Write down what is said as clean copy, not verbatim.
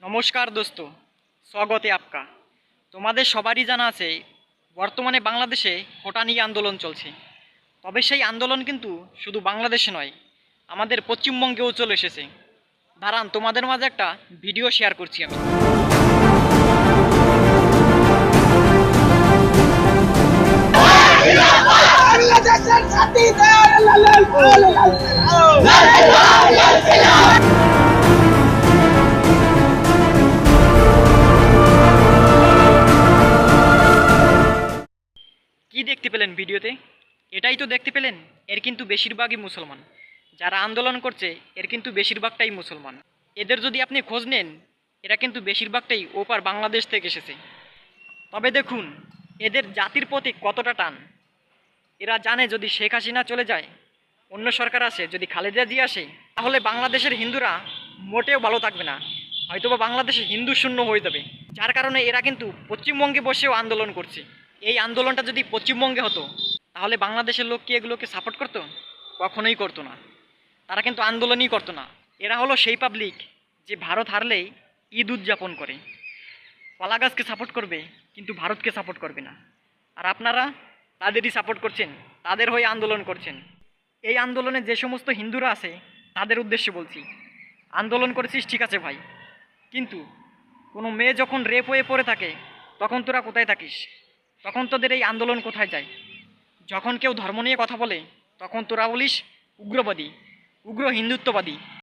নমস্কার দোস্ত, স্বাগত আপকা। তোমাদের সবারই জানা আছে বর্তমানে বাংলাদেশে কোটা নিয়ে আন্দোলন চলছে। তবে সেই আন্দোলন কিন্তু শুধু বাংলাদেশে নয়, আমাদের পশ্চিমবঙ্গেও চলে এসেছে। দাঁড়ান, তোমাদের মাঝে একটা ভিডিও শেয়ার করছি আমি। বাংলাদেশের জাতিদের কি দেখতে পেলেন ভিডিওতে? এটাই তো দেখতে পেলেন, এর কিন্তু বেশিরভাগই মুসলমান। যারা আন্দোলন করছে এর কিন্তু বেশিরভাগটাই মুসলমান। এদের যদি আপনি খোঁজ নেন, এরা কিন্তু বেশিরভাগটাই ওপার বাংলাদেশ থেকে এসেছে। তবে দেখুন, এদের জাতির প্রতি কতটা টান। এরা জানে যদি শেখ হাসিনা চলে যায়, অন্য সরকার আসে, যদি খালেদা জিয়া আসে, তাহলে বাংলাদেশের হিন্দুরা মোটেও ভালো থাকবে না, হয়তোবা বাংলাদেশে হিন্দু শূন্য হয়ে যাবে। যার কারণে এরা কিন্তু পশ্চিমবঙ্গে বসেও আন্দোলন করছে। এই আন্দোলনটা যদি পশ্চিমবঙ্গে হতো, তাহলে বাংলাদেশের লোক কি এগুলোকে সাপোর্ট করতো? কখনোই করতো না। তারা কিন্তু আন্দোলনই করতো না। এরা হলো সেই পাবলিক যে ভারত হারলেই ঈদ উদযাপন করে, কলা গাছকে সাপোর্ট করবে কিন্তু ভারতকে সাপোর্ট করবে না। আর আপনারা তাদেরই সাপোর্ট করছেন, তাদের হয়ে আন্দোলন করছেন। এই আন্দোলনে যে সমস্ত হিন্দুরা আছে তাদের উদ্দেশ্যে বলছি, আন্দোলন করেছিস ঠিক আছে ভাই, কিন্তু কোনো মেয়ে যখন রেপ হয়ে পড়ে থাকে তখন তোরা কোথায় থাকিস? তখন তোদের এই আন্দোলন কোথায় যায়? যখন কেউ ধর্ম নিয়ে কথা বলে তখন তোরা বলিস উগ্রবাদী, উগ্র হিন্দুত্ববাদী।